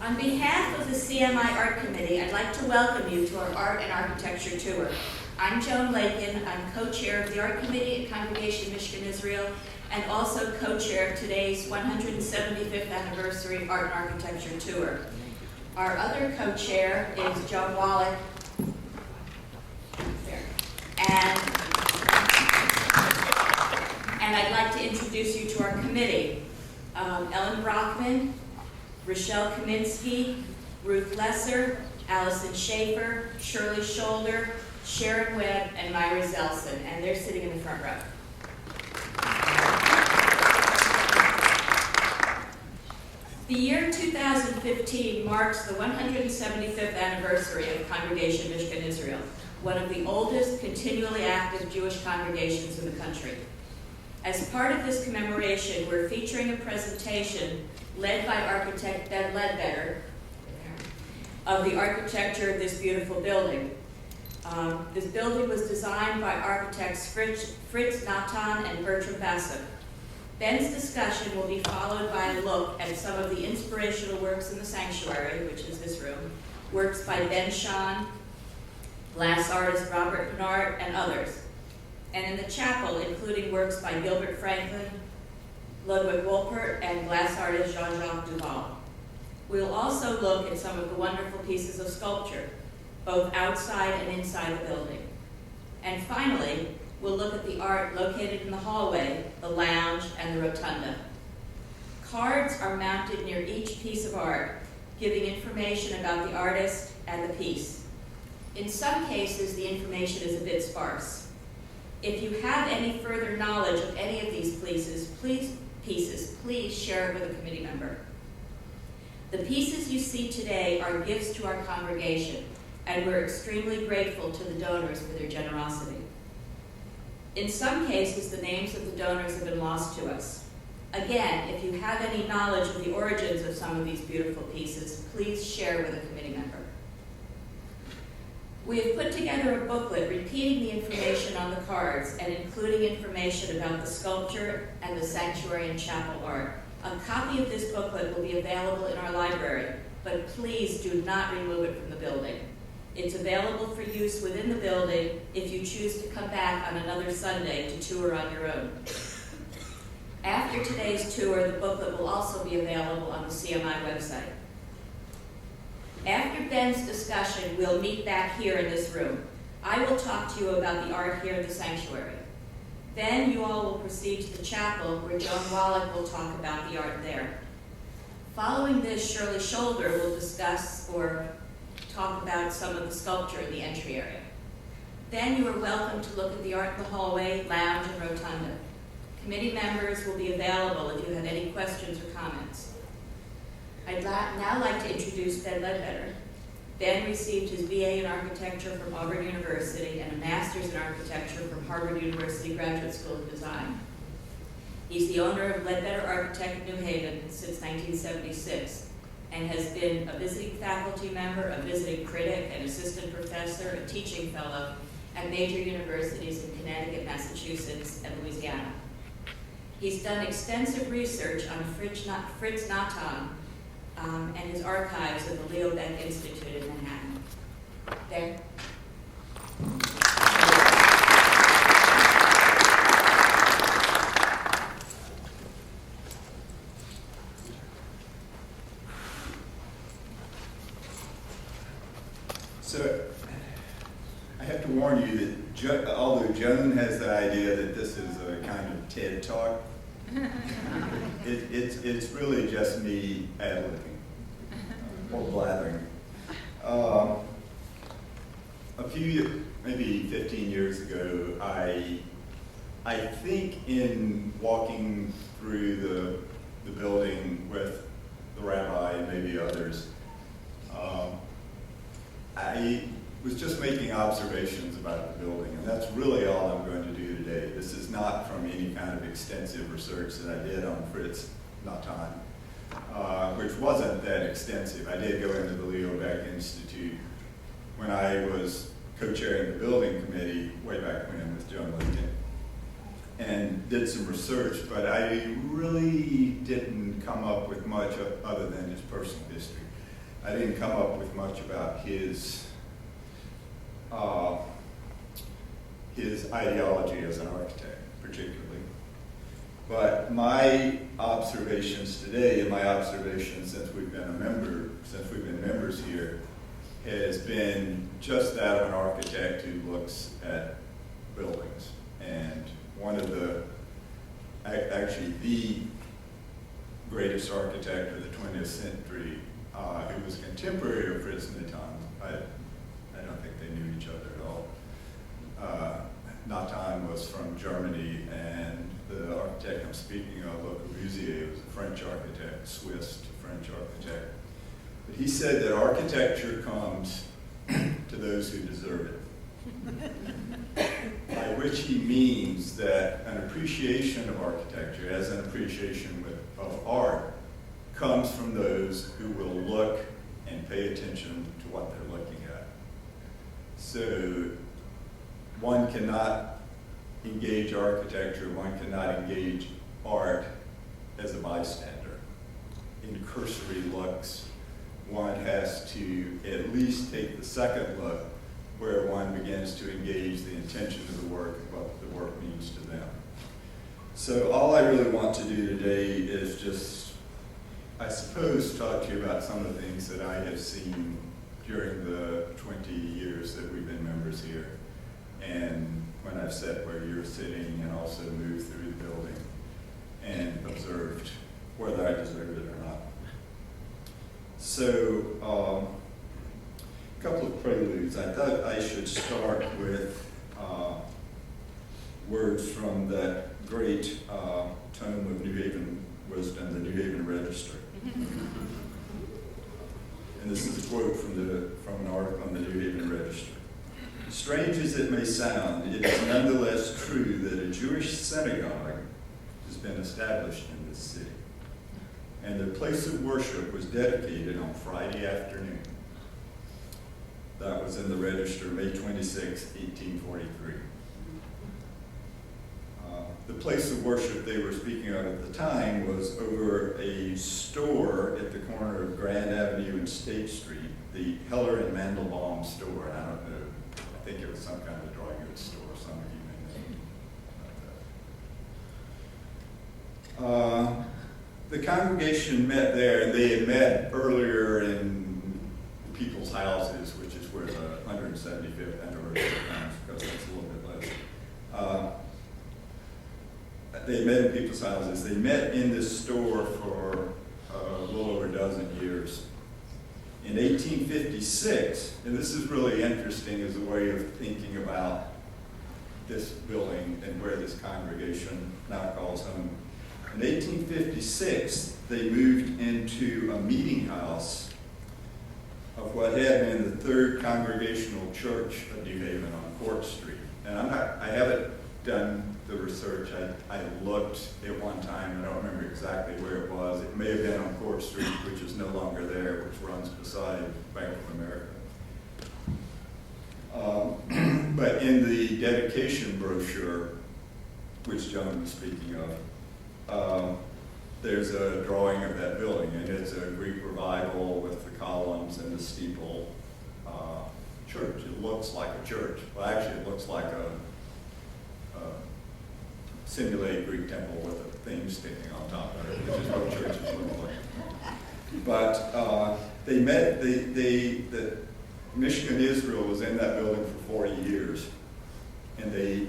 On behalf of the CMI Art Committee, I'd like to welcome you to our Art and Architecture Tour. I'm Joan Lakin. I'm co-chair of the Art Committee at Congregation Michigan Israel and also co-chair of today's 175th Anniversary Art and Architecture Tour. Our other co-chair is Joan Wallach. And I'd like to introduce you to our committee. Ellen Brockman, Rochelle Kaminsky, Ruth Lesser, Allison Schaefer, Shirley Shoulder, Sharon Webb, and Myra Zelson, and they're sitting in the front row. The year 2015 marks the 175th anniversary of Congregation Michigan Israel, one of the oldest continually active Jewish congregations in the country. As part of this commemoration, we're featuring a presentation led by architect Ben Ledbetter of the architecture of this beautiful building. This building was designed by architects Fritz Natan and Bertram Bassett. Ben's discussion will be followed by a look at some of the inspirational works in the sanctuary, which is this room, works by Ben Shahn, glass artist Robert Pinard, and others. And in the chapel, including works by Gilbert Franklin, Ludwig Wolpert, and glass artist Jean-Jacques Duval. We'll also look at some of the wonderful pieces of sculpture, both outside and inside the building. And finally, we'll look at the art located in the hallway, the lounge, and the rotunda. Cards are mounted near each piece of art, giving information about the artist and the piece. In some cases, the information is a bit sparse. If you have any further knowledge of any of these pieces, please share it with a committee member. The pieces you see today are gifts to our congregation, and we're extremely grateful to the donors for their generosity. In some cases, the names of the donors have been lost to us. Again, if you have any knowledge of the origins of some of these beautiful pieces, please share with a committee member. We have put together a booklet repeating the information on the cards and including information about the sculpture and the sanctuary and chapel art. A copy of this booklet will be available in our library, but please do not remove it from the building. It's available for use within the building if you choose to come back on another Sunday to tour on your own. After today's tour, the booklet will also be available on the CMI website. After Ben's discussion, we'll meet back here in this room. I will talk to you about the art here in the sanctuary. Then you all will proceed to the chapel where Joan Wallach will talk about the art there. Following this, Shirley Shoulder will discuss or talk about some of the sculpture in the entry area. Then you are welcome to look at the art in the hallway, lounge, and rotunda. Committee members will be available if you have any questions or comments. I'd now like to introduce Ben Ledbetter. Ben received his BA in Architecture from Auburn University and a Master's in Architecture from Harvard University Graduate School of Design. He's the owner of Ledbetter Architect New Haven since 1976 and has been a visiting faculty member, a visiting critic, an assistant professor, a teaching fellow at major universities in Connecticut, Massachusetts, and Louisiana. He's done extensive research on Fritz Natan and his archives at the Leo Beck Institute in Manhattan. There. So, I have to warn you that although Joan has the idea that this is a kind of TED Talk, it's really just me ad-libbing or blathering. A few, maybe 15 years ago, I think in walking through the building with the rabbi and maybe others, I was just making observations about the building, and that's really all I'm going to do today. This is not from any kind of extensive research that I did on Fritz Natan, which wasn't that extensive. I did go into the Leo Beck Institute when I was co-chairing the building committee way back when with Joan Lincoln, and did some research, but I really didn't come up with much other than his personal history. I didn't come up with much about his ideology as an architect, particularly. But my observations today, and my observations since we've been members here, has been just that of an architect who looks at buildings. And one of the, actually the greatest architect of the 20th century, who was contemporary of Fritz Natan. I don't think they knew each other at all. Natan was from Germany, and the architect I'm speaking of, Le Corbusier, was a French architect, Swiss to French architect. But he said that architecture comes to those who deserve it. By which he means that an appreciation of architecture, as an appreciation of art, comes from those who will look and pay attention to what they're looking at. So one cannot engage architecture, one cannot engage art as a bystander. In cursory looks, one has to at least take the second look where one begins to engage the intention of the work and what the work means to them. So all I really want to do today is just, I suppose, talk to you about some of the things that I have seen during the 20 years that we've been members here, and when I've sat where you're sitting and also moved through the building and observed whether I deserved it or not. So, a couple of preludes. I thought I should start with words from that great tome of New Haven wisdom, the New Haven Register. And this is a quote from an article on the New Haven Register. Strange as it may sound, it is nonetheless true that a Jewish synagogue has been established in this city. And their place of worship was dedicated on Friday afternoon. That was in the Register, May 26, 1843. The place of worship they were speaking of at the time was over a store at the corner of Grand Avenue and State Street, the Heller and Mandelbaum store. And I don't know, I think it was some kind of dry goods store. Some of you may know. The congregation met there, and they had met earlier in people's houses, which is where the 175th anniversary comes, because it's a little bit less. They met in people's houses. They met in this store for a little over a dozen years. In 1856, and this is really interesting as a way of thinking about this building and where this congregation now calls home. In 1856, they moved into a meeting house of what had been the Third Congregational Church of New Haven on Court Street. And I haven't done the research. I looked at one time, I don't remember exactly where it was. It may have been on Court Street, which is no longer there, which runs beside Bank of America. But in the dedication brochure, which John was speaking of, there's a drawing of that building, and it's a Greek revival with the columns and the steeple church. It looks like a church. Well, actually, it looks like a simulated Greek temple with a thing sticking on top of it, which is what churches look like. But they met, the Michigan Israel was in that building for 40 years, and they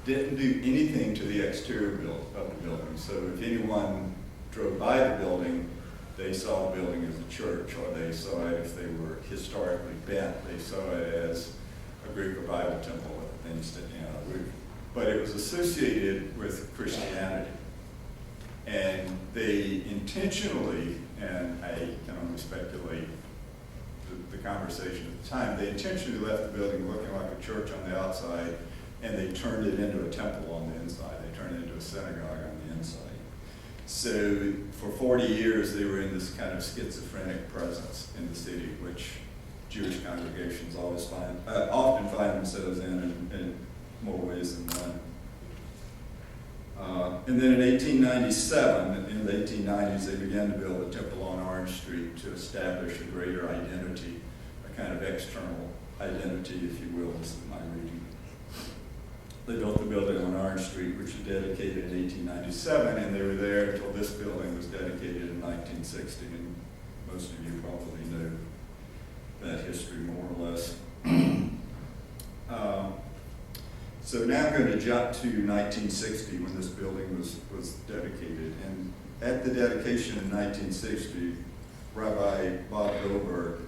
didn't do anything to the exterior of the building. So if anyone drove by the building, they saw the building as a church, or they saw it, if they were historically bent, they saw it as a Greek revival temple with a thing sticking out of the roof. But it was associated with Christianity. And they intentionally, and I can only speculate the conversation at the time, they intentionally left the building looking like a church on the outside, and they turned it into a temple on the inside. They turned it into a synagogue on the inside. So for 40 years, they were in this kind of schizophrenic presence in the city, which Jewish congregations often find themselves in more ways than one. And then in 1897, in the 1890s, they began to build a temple on Orange Street to establish a greater identity, a kind of external identity, if you will, is my reading. They built the building on Orange Street, which was dedicated in 1897, and they were there until this building was dedicated in 1960, and most of you probably know that history more or less. So now I'm going to jump to 1960 when this building was dedicated. And at the dedication in 1960, Rabbi Bob Goldberg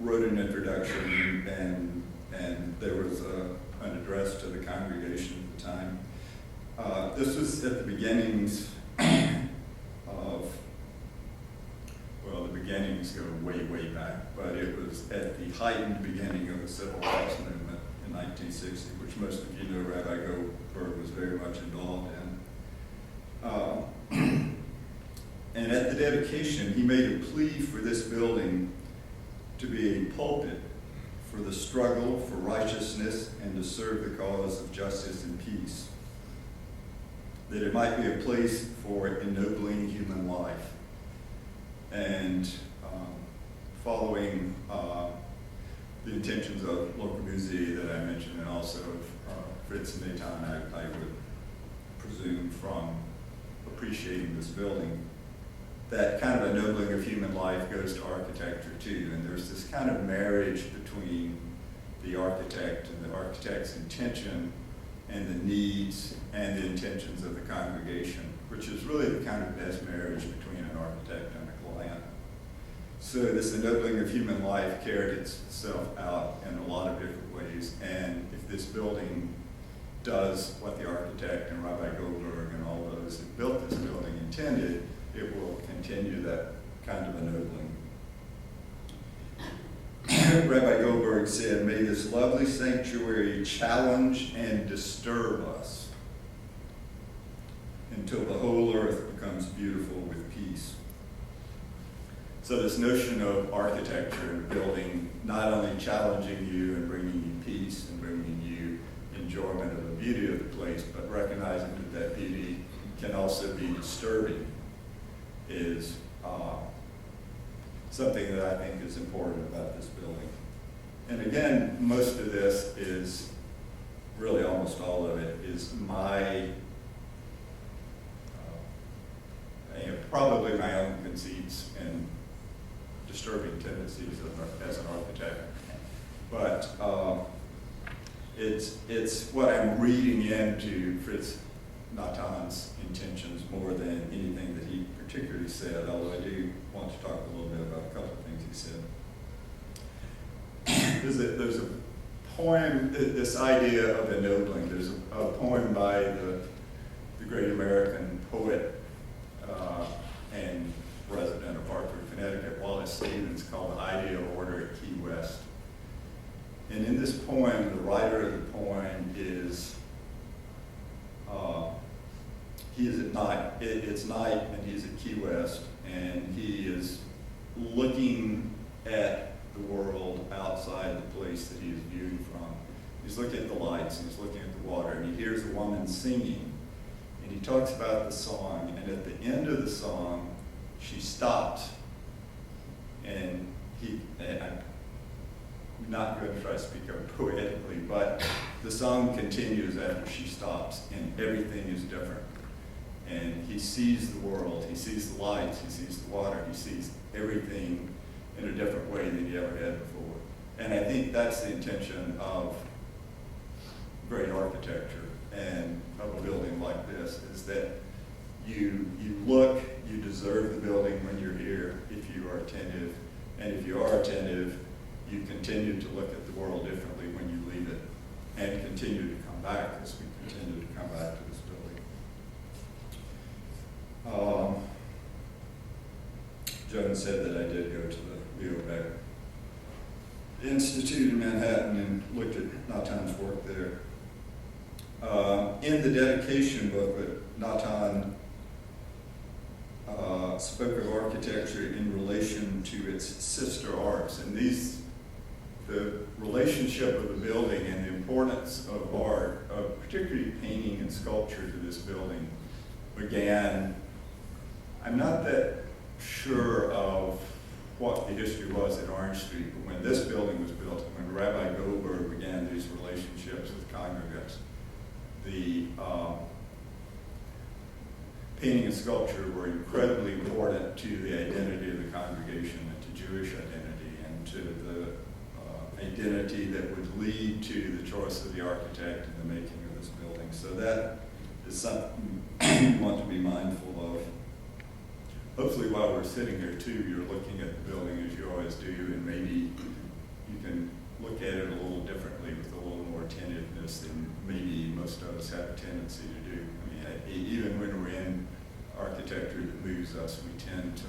wrote an introduction, and there was an address to the congregation at the time. This was at the beginnings of, well, the beginnings go way, way back, but it was at the heightened beginning of the civil rights movement in 1960, which most of you know Rabbi Goldberg was very much involved in. And at the dedication, he made a plea for this building to be a pulpit for the struggle for righteousness and to serve the cause of justice and peace. That it might be a place for ennobling human life. And following the intentions of Le Corbusier that I mentioned, and also of Fritz and Natan, I would presume from appreciating this building, that kind of ennobling of human life goes to architecture too. And there's this kind of marriage between the architect and the architect's intention and the needs and the intentions of the congregation, which is really the kind of best marriage between an architect and a client. So this ennobling of human life carried itself out in a lot of different ways. And if this building does what the architect and Rabbi Goldberg and all those who built this building intended, it will continue that kind of ennobling. Rabbi Goldberg said, "May this lovely sanctuary challenge and disturb us until the whole earth becomes beautiful with peace." So this notion of architecture and building not only challenging you and bringing you peace and bringing you enjoyment of the beauty of the place, but recognizing that that beauty can also be disturbing is something that I think is important about this building. And again, most of this is, really almost all of it, is my, probably my own conceits and disturbing tendencies as an architect. But it's what I'm reading into Fritz Natan's intentions more than anything that he particularly said, although I do want to talk a little bit about a couple of things he said. There's a poem, this idea of ennobling. There's a poem by the great American poet and resident of Hartford, Connecticut, Wallace Stevens, called The Ideal Order at Key West. And in this poem, the writer of the poem is he is at night. It's night, and he's at Key West, and he is looking at the world outside the place that he is viewing from. He's looking at the lights, and he's looking at the water, and he hears a woman singing, and he talks about the song, and at the end of the song, she stops, and I'm not going to try to speak up poetically, but the song continues after she stops, and everything is different. And he sees the world, he sees the lights, he sees the water, he sees everything in a different way than he ever had before. And I think that's the intention of great architecture and of a building like this, is that you look, you deserve the building when you're here if you are attentive. And if you are attentive, you continue to look at the world differently when you leave it, and continue to come back as we continue to come back to this building. Joan said that I did go to the Leo Beck Institute in Manhattan and looked at Natan's work there. In the dedication booklet, Natan spoke of architecture in relation to its sister arts, and the relationship of the building and the importance of art, particularly painting and sculpture to this building, began. I'm not that sure of what the history was at Orange Street, but when this building was built, when Rabbi Goldberg began these relationships with congregants, the painting and sculpture were incredibly important to the identity of the congregation and to Jewish identity and to the identity that would lead to the choice of the architect and the making of this building. So that is something you want to be mindful of. Hopefully while we're sitting here too, you're looking at the building as you always do, and maybe you can look at it a little differently with a little more attentiveness than maybe most of us have a tendency to do. I mean, even when we're in architecture that moves us, we tend to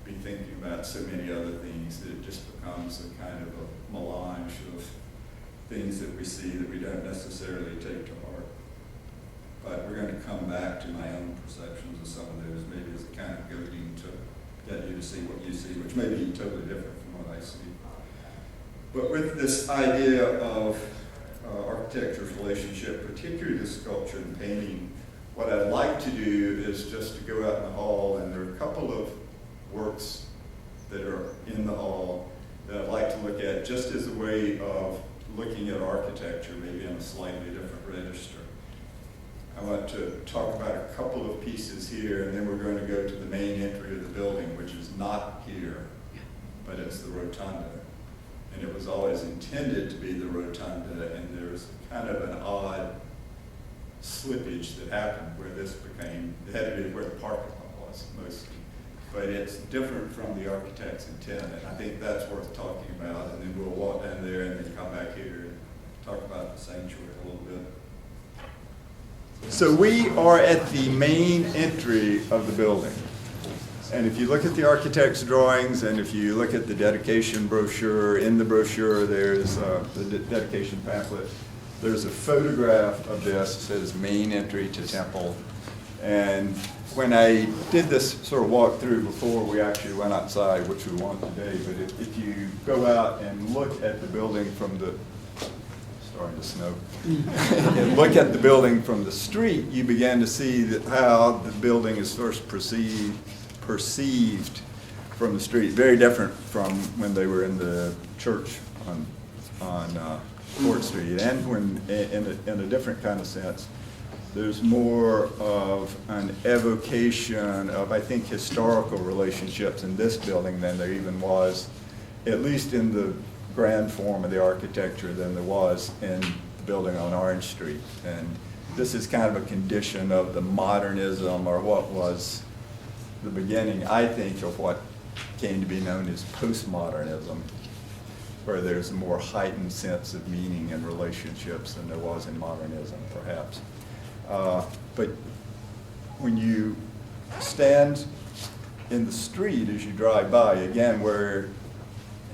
be thinking about so many other things that it just becomes a kind of a melange of things that we see that we don't necessarily take to heart. But we're going to come back to my own perceptions of some of those, maybe as a kind of goading to get you to see what you see, which may be totally different from what I see. But with this idea of architecture's relationship, particularly to sculpture and painting, what I'd like to do is just to go out in the hall, and there are a couple of works that are in the hall that I'd like to look at just as a way of looking at architecture, maybe in a slightly different register. I want to talk about a couple of pieces here, and then we're going to go to the main entry of the building, which is not here, but it's the rotunda. And it was always intended to be the rotunda, and there's kind of an odd slippage that happened where this became, it had to be where the parking lot was mostly. But it's different from the architect's intent, and I think that's worth talking about, and then we'll walk down there and then come back here and talk about the sanctuary a little bit. So we are at the main entry of the building. And if you look at the architect's drawings, and if you look at the dedication brochure, in the brochure there's the dedication pamphlet, there's a photograph of this. It says main entry to temple. And when I did this sort of walk through before we actually went outside, which we won't today, but if you go out and look at the building from the, starting to snow, and look at the building from the street, you begin to see that how the building is first perceived from the street. Very different from when they were in the church on Court Street, and when in a different kind of sense. There's more of an evocation of, I think, historical relationships in this building than there even was, at least in the grand form of the architecture, than there was in the building on Orange Street. And this is kind of a condition of the modernism, or what was the beginning, I think, of what came to be known as postmodernism, where there's a more heightened sense of meaning and relationships than there was in modernism, perhaps. But when you stand in the street as you drive by, again,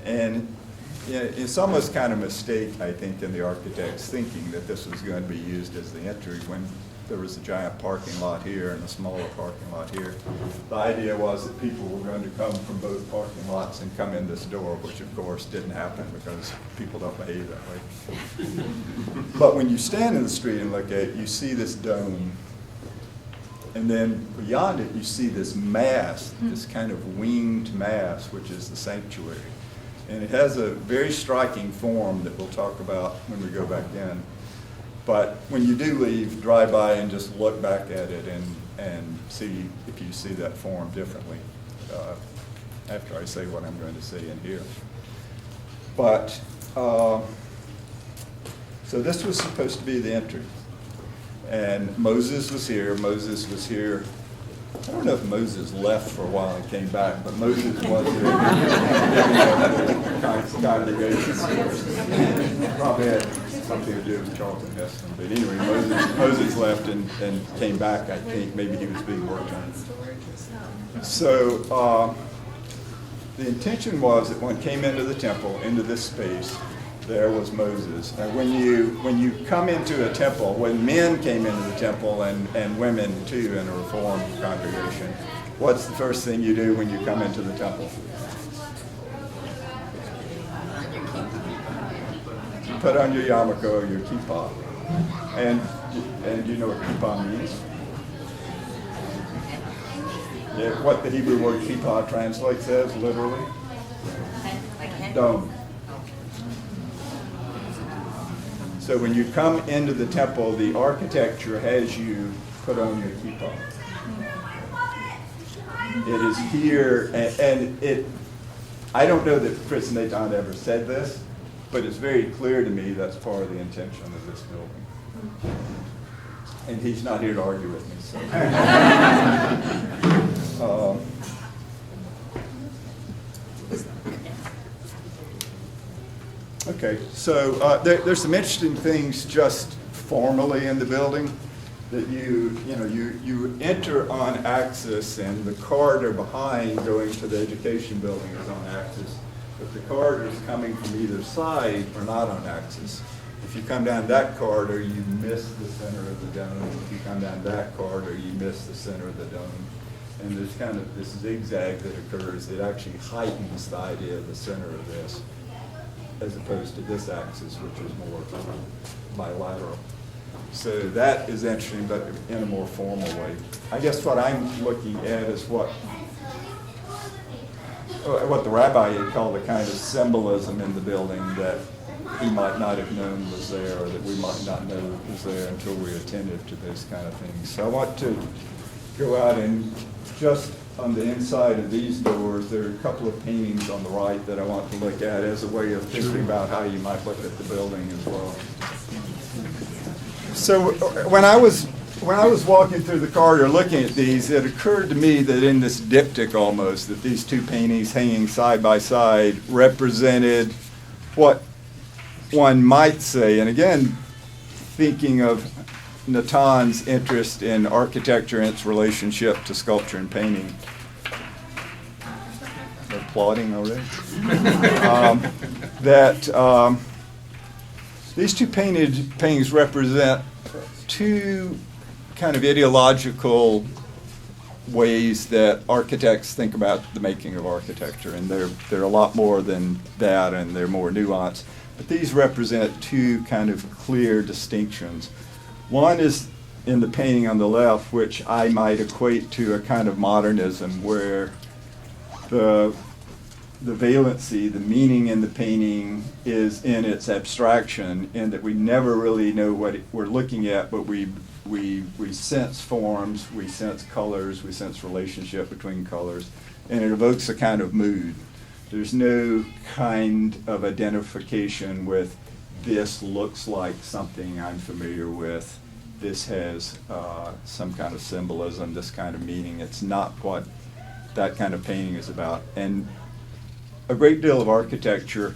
and it's almost kind of a mistake, I think, in the architect's thinking that this was going to be used as the entry when there was a giant parking lot here and a smaller parking lot here. The idea was that people were going to come from both parking lots and come in this door, which of course didn't happen because people don't behave that way. But when you stand in the street and look at it, you see this dome. And then beyond it, you see this mass, this kind of winged mass, which is the sanctuary. And it has a very striking form that we'll talk about when we go back in. But when you do leave, drive by and just look back at it and see if you see that form differently after I say what I'm going to say in here. But, so this was supposed to be the entry. And Moses was here. Moses was here. I don't know if Moses left for a while and came back, but Moses was there. Congregation. Probably had something to do with Charlton Heston. But anyway, Moses left and came back. I think maybe he was being worked on. So the intention was that when it came into the temple, into this space, there was Moses. And when you come into a temple, when men came into the temple and women too in a Reformed congregation, what's the first thing you do when you come into the temple? You put on your yarmulke or your kippah. And you know what kippah means? what the Hebrew word kippah translates as, literally. Like head? Dome. So when you come into the temple, the architecture has you put on your kippah. It is here, and it, I don't know that Fritz Natan ever said this, but it's very clear to me that's part of the intention of this building. And he's not here to argue with me, so. Okay, so there's some interesting things just formally in the building that you enter on axis, and the corridor behind going to the education building is on axis, but the corridors coming from either side are not on axis. If you come down that corridor, you miss the center of the dome. If you come down that corridor, you miss the center of the dome. And there's kind of this zigzag that occurs. It actually heightens the idea of the center of this, as opposed to this axis, which is more bilateral. So that is interesting, but in a more formal way. I guess what I'm looking at is what the rabbi had called a kind of symbolism in the building that he might not have known was there, or that we might not know was there until we were attentive to those kind of things. So I want to go out and just on the inside of these doors, there are a couple of paintings on the right that I want to look at as a way of thinking about how you might look at the building as well. So when I was walking through the corridor looking at these, it occurred to me that in this diptych almost, that these two paintings hanging side by side represented what one might say, and again, thinking of Natan's interest in architecture and its relationship to sculpture and painting. They're applauding already. These two paintings represent two kind of ideological ways that architects think about the making of architecture, and they're a lot more than that, and they're more nuanced. But these represent two kind of clear distinctions. One is in the painting on the left, which I might equate to a kind of modernism, where the valency, the meaning in the painting is in its abstraction, in that we never really know what we're looking at, but we sense forms, we sense colors, we sense relationship between colors, and it evokes a kind of mood. There's no kind of identification with this looks like something I'm familiar with, this has some kind of symbolism, this kind of meaning. It's not what that kind of painting is about. And a great deal of architecture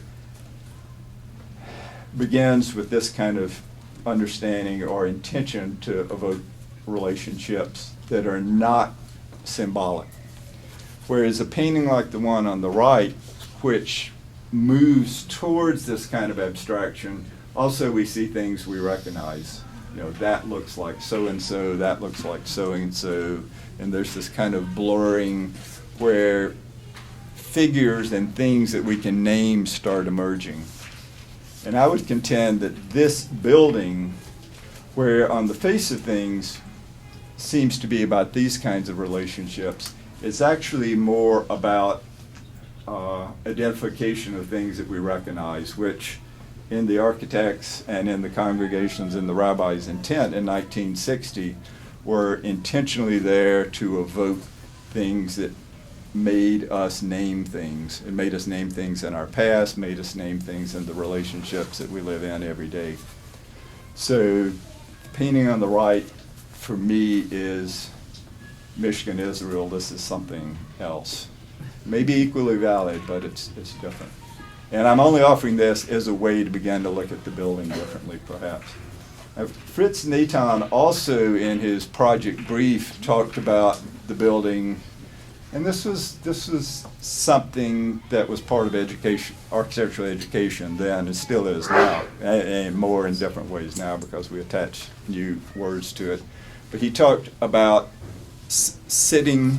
begins with this kind of understanding or intention to evoke relationships that are not symbolic. Whereas a painting like the one on the right, which moves towards this kind of abstraction, also we see things we recognize. You know, that looks like so-and-so, that looks like so-and-so, and there's this kind of blurring where figures and things that we can name start emerging. And I would contend that this building, where on the face of things seems to be about these kinds of relationships, it's actually more about identification of things that we recognize, which in the architects and in the congregations and the rabbis' intent in 1960 were intentionally there to evoke things that made us name things. It made us name things in our past, made us name things in the relationships that we live in every day. So painting on the right for me is Michigan, Israel. This is something else. Maybe equally valid, but it's different. And I'm only offering this as a way to begin to look at the building differently, perhaps. Fritz Natan also in his project brief talked about the building, and this was something that was part of education, architectural education then, and still is now, and more in different ways now because we attach new words to it. But he talked about setting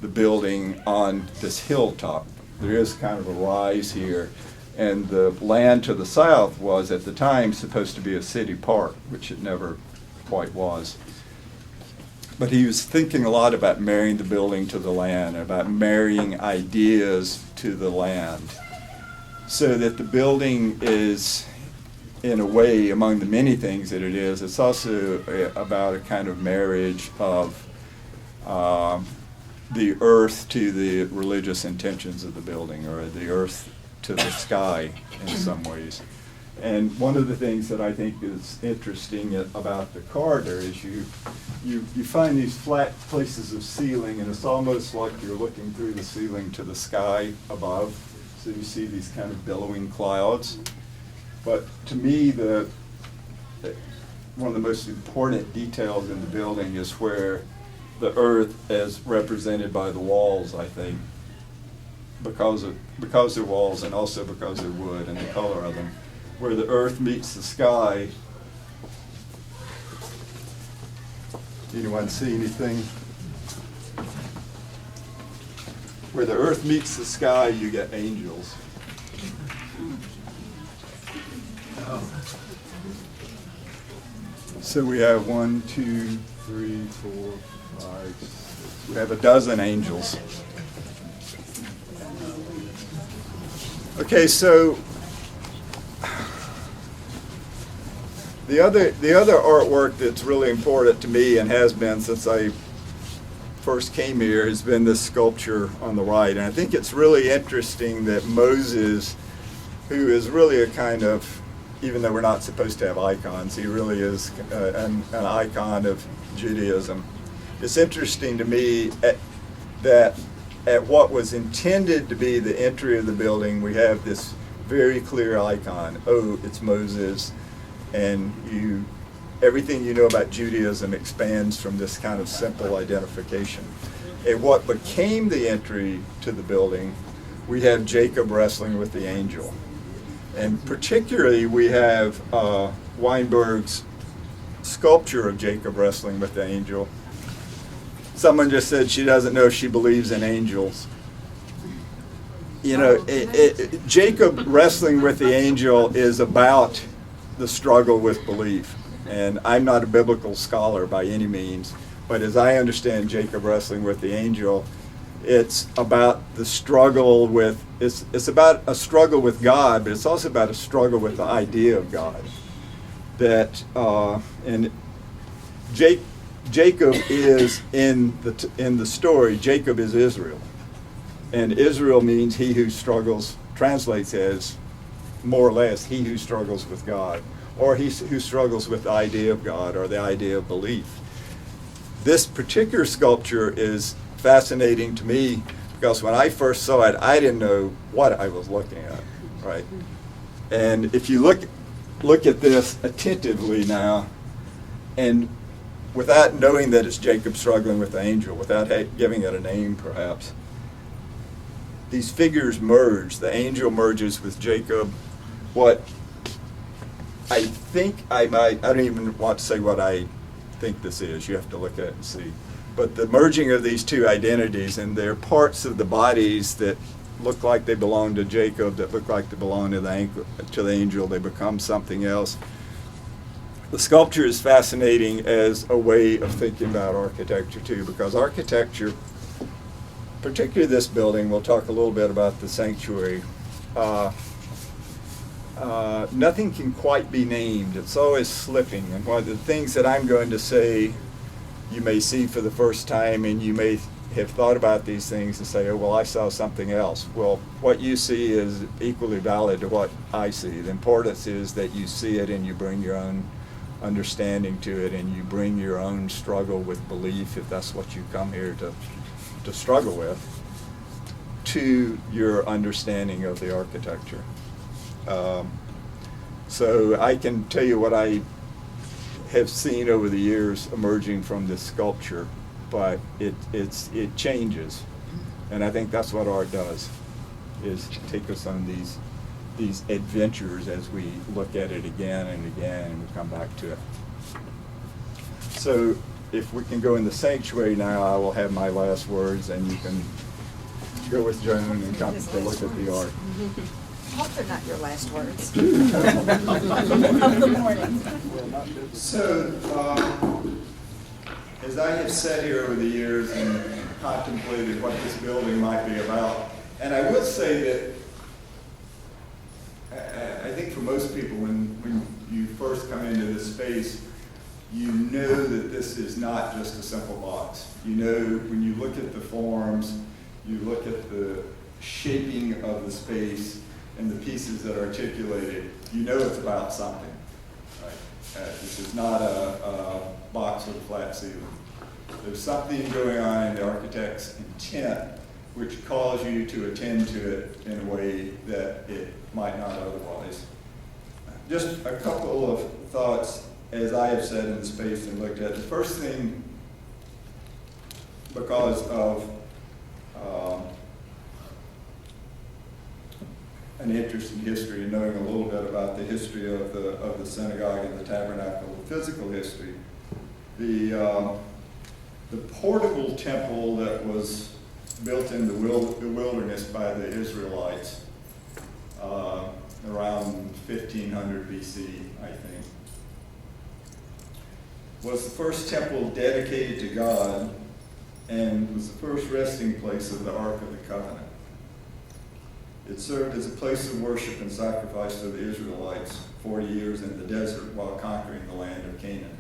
the building on this hilltop. There is kind of a rise here, and the land to the south was at the time supposed to be a city park, which it never quite was. but he was thinking a lot about marrying the building to the land, about marrying ideas to the land, so that the building is, in a way, among the many things that it is, it's also about a kind of marriage of the earth to the religious intentions of the building, or the earth to the sky in some ways. And one of the things that I think is interesting about the corridor is you find these flat places of ceiling, and it's almost like you're looking through the ceiling to the sky above. So you see these kind of billowing clouds. But to me, one of the most important details in the building is where the earth is represented by the walls, I think, because they're walls and also because they're wood and the color of them. Where the earth meets the sky. Anyone see anything? Where the earth meets the sky, you get angels. So we have 1, 2, 3, 4, 5, 6. We have a dozen angels. Okay, so the other artwork that's really important to me and has been since I first came here has been this sculpture on the right. And I think it's really interesting that Moses, who is really a kind of, even though we're not supposed to have icons, he really is an icon of Judaism. It's interesting to me that at what was intended to be the entry of the building, we have this very clear icon. Oh, it's Moses. And everything you know about Judaism expands from this kind of simple identification. And what became the entry to the building, we have Jacob wrestling with the angel. And particularly we have Weinberg's sculpture of Jacob wrestling with the angel. Someone just said she doesn't know if she believes in angels. You know, Jacob wrestling with the angel is about the struggle with belief. And I'm not a biblical scholar by any means, but as I understand Jacob wrestling with the angel, it's about the struggle with, it's about a struggle with God, but it's also about a struggle with the idea of God. That, and Jacob is in the story, Jacob is Israel. And Israel means he who struggles, translates as more or less he who struggles with God, or he who struggles with the idea of God or the idea of belief. This particular sculpture is fascinating to me because when I first saw it, I didn't know what I was looking at, right? And if you look at this attentively now, and without knowing that it's Jacob struggling with the angel, without giving it a name perhaps, these figures merge. The angel merges with Jacob. What I think I don't even want to say what I think this is. You have to look at it and see. But the merging of these two identities, and they're parts of the bodies that look like they belong to Jacob, that look like they belong to the angel, they become something else. The sculpture is fascinating as a way of thinking about architecture too, because architecture, particularly this building, we'll talk a little bit about the sanctuary, nothing can quite be named. It's always slipping. And one of the things that I'm going to say, you may see for the first time, and you may have thought about these things and say, oh, well, I saw something else. Well, what you see is equally valid to what I see. The importance is that you see it and you bring your own understanding to it, and you bring your own struggle with belief, if that's what you come here to struggle with, to your understanding of the architecture. So I can tell you what I have seen over the years emerging from this sculpture, but it changes, and I think that's what art does, is take us on these adventures as we look at it again and again, and we come back to it. So if we can go in the sanctuary now, I will have my last words, and you can go with Joan and come to look at the art. Hope they're not your last words. Of the morning. So, As I have sat here over the years and contemplated what this building might be about, and I will say that I think for most people, when you first come into this space, you know that this is not just a simple box. You know, when you look at the forms, you look at the shaping of the space and the pieces that are articulated, you know it's about something. Right? This is not a box with a flat ceiling. There's something going on in the architect's intent which calls you to attend to it in a way that it might not otherwise. Just a couple of thoughts as I have sat in the space and looked at it. The first thing, because of an interest in history and knowing a little bit about the history of the synagogue and the tabernacle, the physical history, the portable temple that was built in the wilderness by the Israelites around 1500 BC, I think, was the first temple dedicated to God and was the first resting place of the Ark of the Covenant. It served as a place of worship and sacrifice to the Israelites 40 years in the desert while conquering the land of Canaan.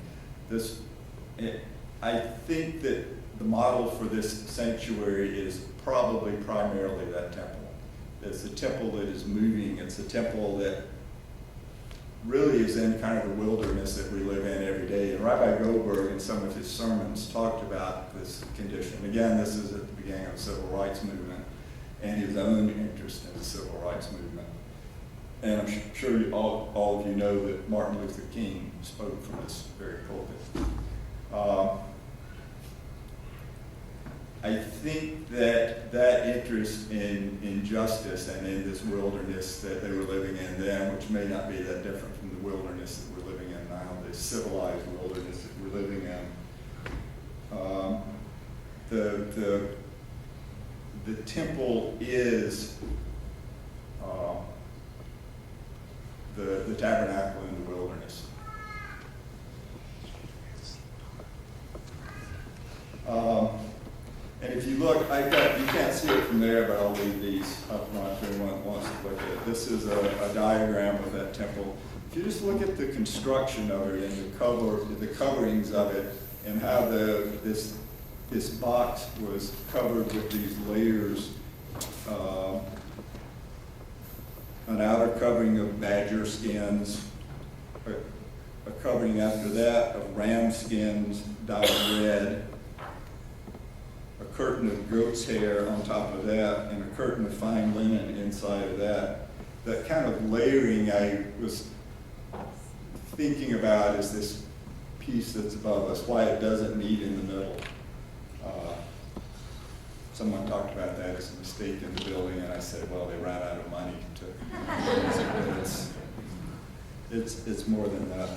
I think that the model for this sanctuary is probably primarily that temple. It's a temple that is moving. It's a temple that really is in kind of the wilderness that we live in every day. And Rabbi Goldberg, in some of his sermons, talked about this condition. Again, this is at the beginning of the civil rights movement and his own interest in the civil rights movement. And I'm sure all of you know that Martin Luther King spoke from this very pulpit. I think that interest in justice and in this wilderness that they were living in then, which may not be that different from the wilderness that we're living in now, the civilized wilderness that we're living in, the temple is the tabernacle in the wilderness. And if you look, you can't see it from there, but I'll leave these up front for anyone that wants to look at it. This is a diagram of that temple. If you just look at the construction of it and the coverings of it, and how this box was covered with these layers, an outer covering of badger skins, a covering after that of ram skins dyed red, a curtain of goat's hair on top of that, and a curtain of fine linen inside of that. That kind of layering I was thinking about is this piece that's above us, why it doesn't meet in the middle. Someone talked about that as a mistake in the building, and I said, well, they ran out of money to it's more than that.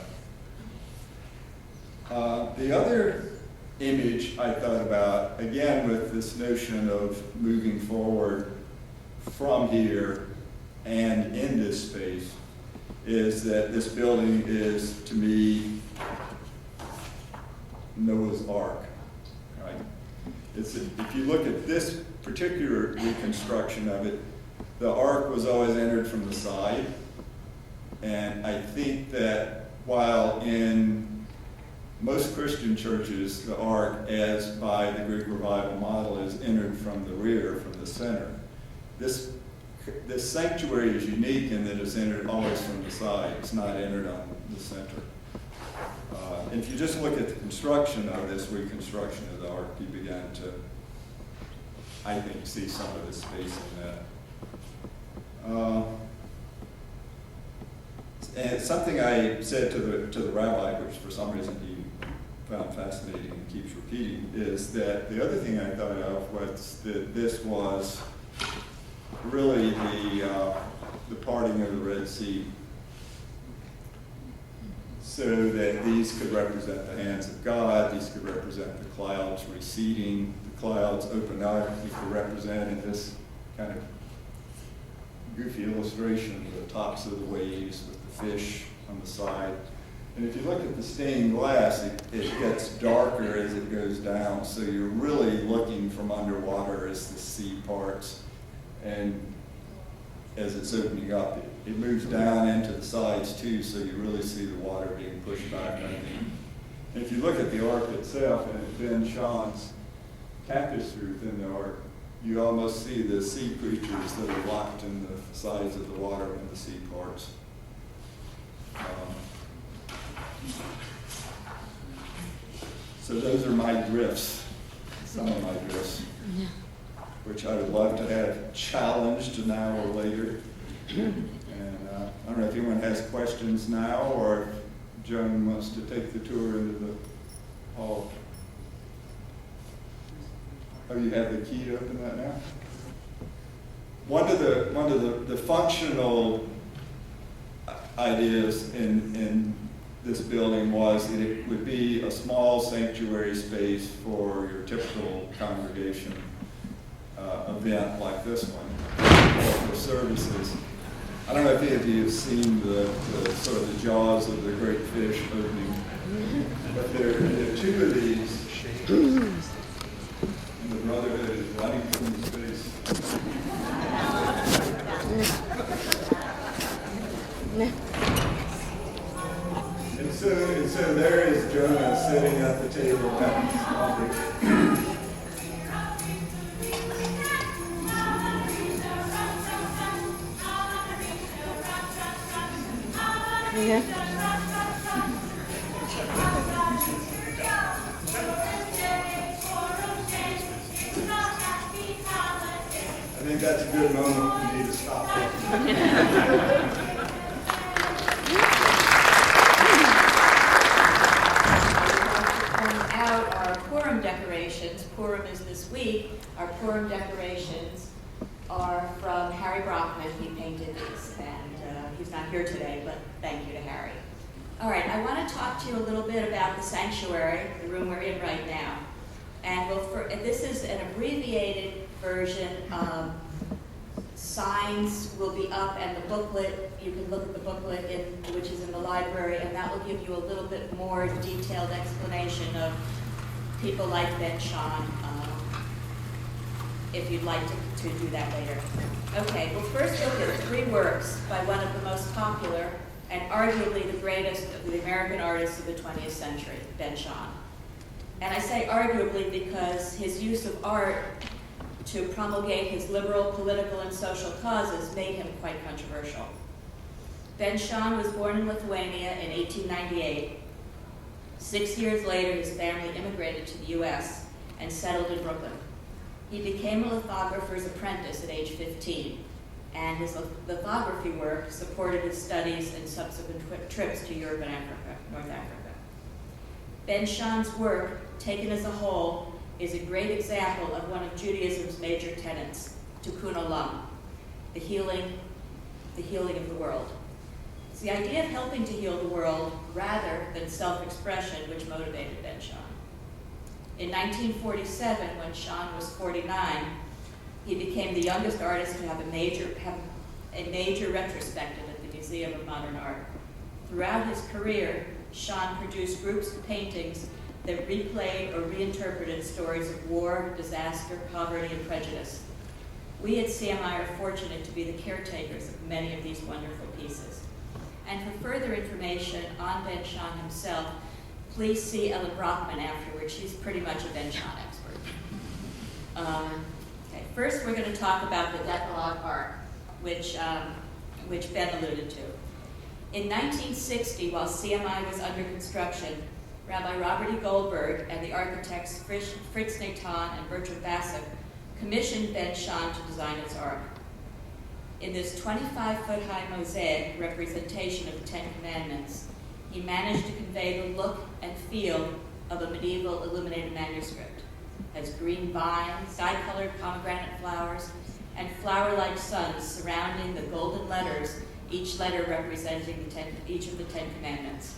The other image I thought about, again with this notion of moving forward from here and in this space, is that this building is, to me, Noah's Ark. Right? If you look at this particular reconstruction of it, the Ark was always entered from the side, and I think that while in most Christian churches, the Ark, as by the Greek Revival model, is entered from the rear, from the center. This sanctuary is unique in that it's entered always from the side. It's not entered on the center. If you just look at the construction of this reconstruction of the Ark, you begin to, I think, see some of the space in that. And it's something I said to the rabbi, which for some reason he found fascinating and keeps repeating, is that the other thing I thought of was that this was really the parting of the Red Sea, so that these could represent the hands of God, these could represent the clouds receding, the clouds open up, you could represent in this kind of goofy illustration the tops of the waves with the fish on the side. And if you look at the stained glass, it gets darker as it goes down, so you're really looking from underwater as the sea parts. And as it's opening up, it moves down into the sides too, so you really see the water being pushed back underneath. And if you look at the ark itself, and it's Ben Shaw's tapestry within the ark, you almost see the sea creatures that are locked in the sides of the water in the sea parts. So those are my drifts, some of my drifts, which I would love to have challenged now or later. And I don't know if anyone has questions now, or if Joan wants to take the tour into the hall. Oh, you have the key to open that now? One of the functional ideas in this building was that it would be a small sanctuary space for your typical congregation event like this one, for services. I don't know if any of you have seen the sort of the jaws of the great fish opening, but there are two of these, and the Brotherhood is running from space. And so there is Jonah sitting at the table having coffee. Yeah. I think that's a good moment for me to stop. Out our Purim decorations. Purim is this week. Our Purim decorations are from Harry Brockman. He painted these, and he's not here today, but thank you to Harry. All right, I want to talk to you a little bit about the sanctuary, the room we're in right now. And this is an abbreviated version. Signs will be up, and the booklet, you can look at the booklet which is in the library, and that will give you a little bit more detailed explanation of people like Ben Shahn, if you'd like to do that later. Okay, well, first look at three works by one of the most popular and arguably the greatest of the American artists of the 20th century, Ben Shahn. And I say arguably because his use of art to promulgate his liberal political and social causes made him quite controversial. Ben Shahn was born in Lithuania in 1898. 6 years later, his family immigrated to the U.S. and settled in Brooklyn. He became a lithographer's apprentice at age 15, and his lithography work supported his studies and subsequent trips to Europe and North Africa. Ben Shahn's work, taken as a whole, is a great example of one of Judaism's major tenets, tikkun olam, the healing of the world. It's the idea of helping to heal the world rather than self-expression which motivated Ben Shahn. In 1947, when Shahn was 49, he became the youngest artist to have a major retrospective at the Museum of Modern Art. Throughout his career, Shahn produced groups of paintings that replayed or reinterpreted stories of war, disaster, poverty, and prejudice. We at CMI are fortunate to be the caretakers of many of these wonderful pieces. And for further information on Ben Shahn himself, please see Ellen Brockman afterwards. She's pretty much a Ben Shahn expert. Okay, first we're going to talk about the Decalogue Ark, which Ben alluded to. In 1960, while CMI was under construction, Rabbi Robert E. Goldberg and the architects Fritz Natan and Bertram Bassett commissioned Ben Shahn to design its ark. In this 25-foot-high mosaic representation of the Ten Commandments, he managed to convey the look and feel of a medieval illuminated manuscript. It has green vines, dye-colored pomegranate flowers, and flower-like suns surrounding the golden letters, each letter representing each of the Ten Commandments.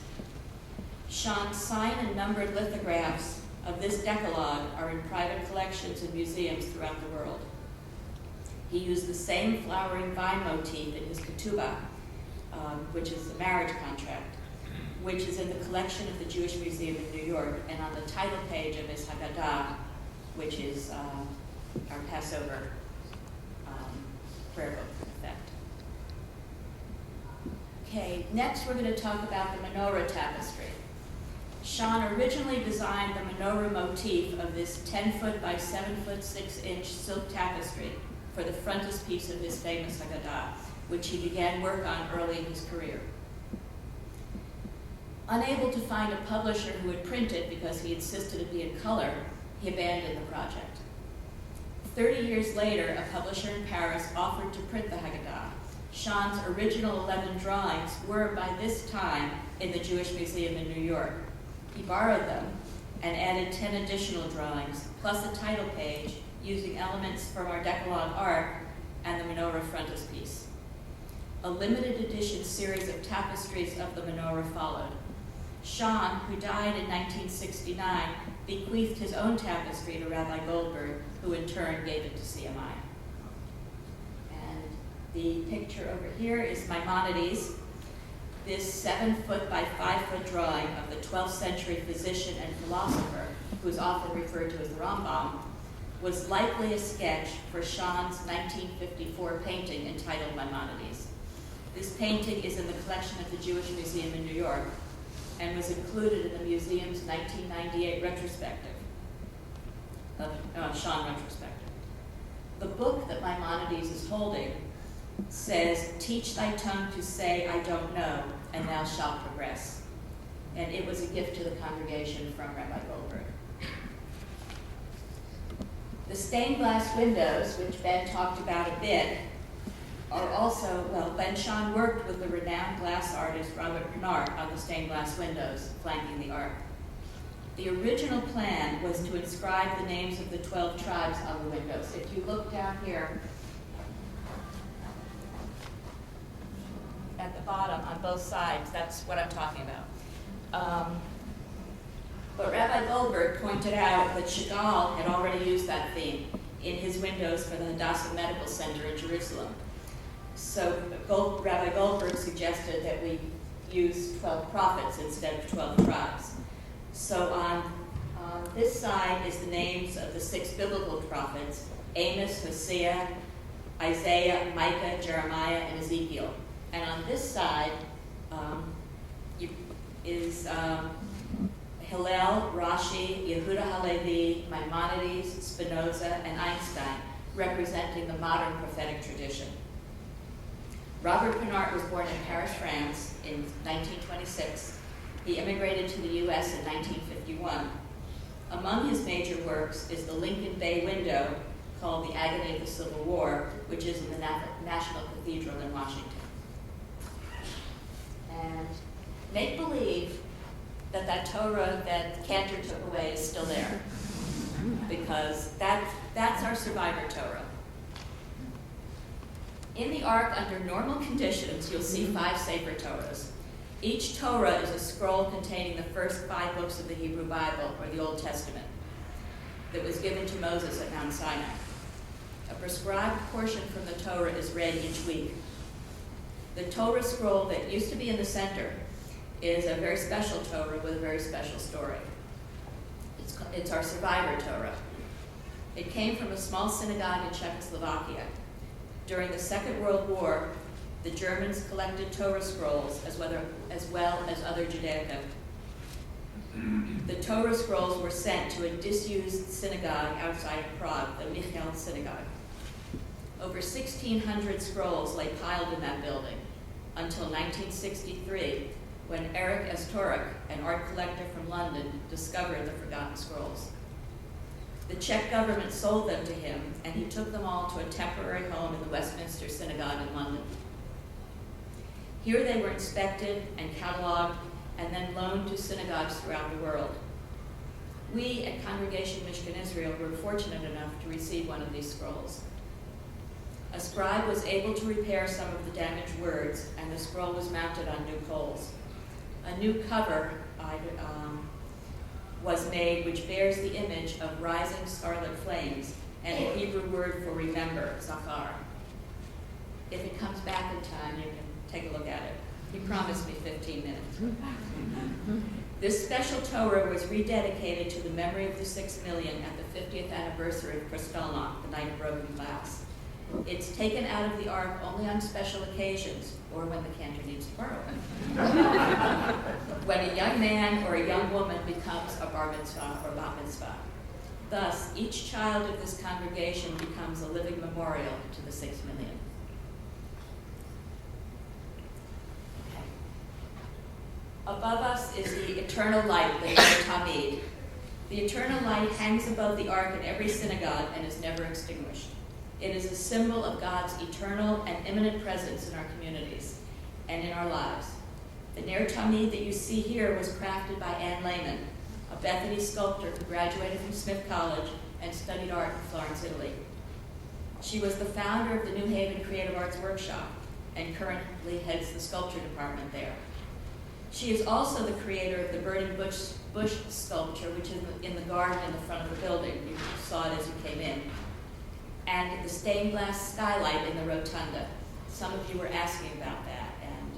Shahn's signed and numbered lithographs of this Decalogue are in private collections and museums throughout the world. He used the same flowering vine motif in his ketubah, which is the marriage contract. which is in the collection of the Jewish Museum in New York, and on the title page of his Haggadah, which is our Passover prayer book, in effect. Okay, next we're going to talk about the menorah tapestry. Sean originally designed the menorah motif of this 10-foot by 7-foot 6-inch silk tapestry for the frontispiece of his famous Haggadah, which he began work on early in his career. Unable to find a publisher who would print it because he insisted it be in color, he abandoned the project. 30 years later, a publisher in Paris offered to print the Haggadah. Sean's original 11 drawings were, by this time, in the Jewish Museum in New York. He borrowed them and added 10 additional drawings, plus a title page, using elements from our Decalogue art and the menorah frontispiece. A limited edition series of tapestries of the menorah followed. Sean, who died in 1969, bequeathed his own tapestry to Rabbi Goldberg, who in turn gave it to CMI. And the picture over here is Maimonides. This 7-foot by 5-foot drawing of the 12th century physician and philosopher, who is often referred to as the Rambam, was likely a sketch for Sean's 1954 painting entitled Maimonides. This painting is in the collection of the Jewish Museum in New York and was included in the museum's 1998 retrospective, Sean retrospective. The book that Maimonides is holding says, "Teach thy tongue to say, I don't know, and thou shalt progress." And it was a gift to the congregation from Rabbi Goldberg. The stained glass windows, which Ben talked about a bit, are also, well, Ben Sean worked with the renowned glass artist Robert Pinart on the stained glass windows flanking the ark. The original plan was to inscribe the names of the 12 tribes on the windows. If you look down here at the bottom on both sides, that's what I'm talking about. But Rabbi Goldberg pointed out that Chagall had already used that theme in his windows for the Hadassah Medical Center in Jerusalem. So Rabbi Goldberg suggested that we use 12 prophets instead of 12 tribes. So on this side is the names of the 6 biblical prophets: Amos, Hosea, Isaiah, Micah, Jeremiah, and Ezekiel. And on this side is Hillel, Rashi, Yehuda Halevi, Maimonides, Spinoza, and Einstein, representing the modern prophetic tradition. Robert Pinart was born in Paris, France in 1926. He immigrated to the U.S. in 1951. Among his major works is the Lincoln Bay window, called The Agony of the Civil War, which is in the National Cathedral in Washington. And make believe that Torah that Cantor took away is still there, because that's our survivor Torah. In the Ark, under normal conditions, you'll see 5 Sefer Torahs. Each Torah is a scroll containing the first 5 books of the Hebrew Bible, or the Old Testament, that was given to Moses at Mount Sinai. A prescribed portion from the Torah is read each week. The Torah scroll that used to be in the center is a very special Torah with a very special story. It's our survivor Torah. It came from a small synagogue in Czechoslovakia. During the Second World War, the Germans collected Torah scrolls as well as other Judaica. The Torah scrolls were sent to a disused synagogue outside of Prague, the Michael Synagogue. Over 1,600 scrolls lay piled in that building until 1963, when Eric Estorek, an art collector from London, discovered the forgotten scrolls. The Czech government sold them to him, and he took them all to a temporary home in the Westminster Synagogue in London. Here they were inspected and cataloged, and then loaned to synagogues throughout the world. We at Congregation Mishkan Israel were fortunate enough to receive one of these scrolls. A scribe was able to repair some of the damaged words, and the scroll was mounted on new poles. A new cover was made, which bears the image of rising scarlet flames and a Hebrew word for remember, zachar. If it comes back in time, you can take a look at it. He promised me 15 minutes. This special Torah was rededicated to the memory of the 6 million at the 50th anniversary of Kristallnacht, the night of broken glass. It's taken out of the Ark only on special occasions, or when the cantor needs to borrow it. When a young man or a young woman becomes a bar mitzvah or bat mitzvah. Thus, each child of this congregation becomes a living memorial to the 6 million. Okay. Above us is the eternal light, the Ner Tamid. The eternal light hangs above the Ark in every synagogue and is never extinguished. It is a symbol of God's eternal and imminent presence in our communities and in our lives. The Ner Tamid that you see here was crafted by Anne Lehman, a Bethany sculptor who graduated from Smith College and studied art in Florence, Italy. She was the founder of the New Haven Creative Arts Workshop and currently heads the sculpture department there. She is also the creator of the burning bush sculpture, which is in the garden in the front of the building. You saw it as you came in. And the stained glass skylight in the rotunda. Some of you were asking about that, and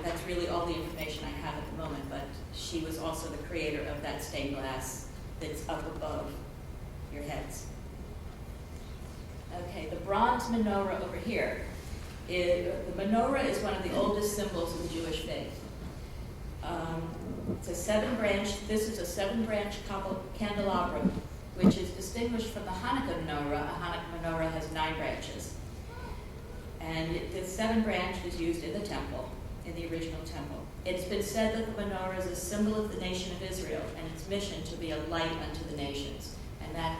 that's really all the information I have at the moment, but she was also the creator of that stained glass that's up above your heads. Okay, the bronze menorah over here. The menorah is one of the oldest symbols of the Jewish faith. It's a this is a 7-branch candelabrum, which is distinguished from the Hanukkah menorah. A Hanukkah menorah has 9 branches. And the 7th branch is used in the temple, in the original temple. It's been said that the menorah is a symbol of the nation of Israel and its mission to be a light unto the nations. And that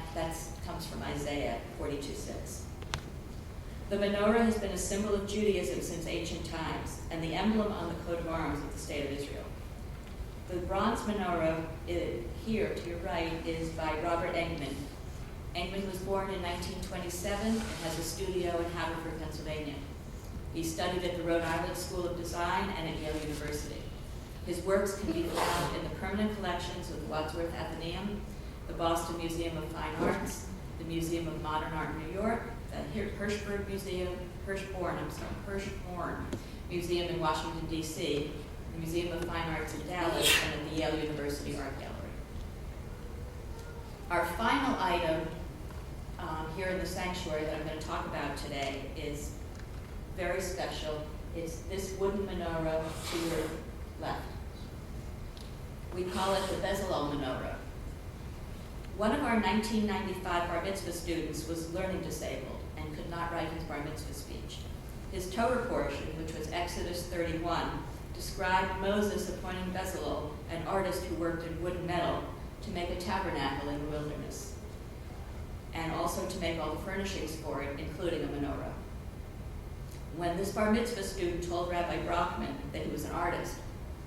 comes from Isaiah 42:6. The menorah has been a symbol of Judaism since ancient times and the emblem on the coat of arms of the state of Israel. The bronze menorah here to your right is by Robert Engman. Engman was born in 1927 and has a studio in Haverford, Pennsylvania. He studied at the Rhode Island School of Design and at Yale University. His works can be found in the permanent collections of the Wadsworth Atheneum, the Boston Museum of Fine Arts, the Museum of Modern Art in New York, the Hirshhorn Museum in Washington, D.C., the Museum of Fine Arts in Dallas, and at the Yale University Art Gallery. Our final item here in the sanctuary that I'm going to talk about today is very special. It's this wooden menorah to your left. We call it the Bezalel menorah. One of our 1995 bar mitzvah students was learning disabled and could not write his bar mitzvah speech. His Torah portion, which was Exodus 31, described Moses appointing Bezalel, an artist who worked in wood and metal, to make a tabernacle in the wilderness, and also to make all the furnishings for it, including a menorah. When this bar mitzvah student told Rabbi Brockman that he was an artist,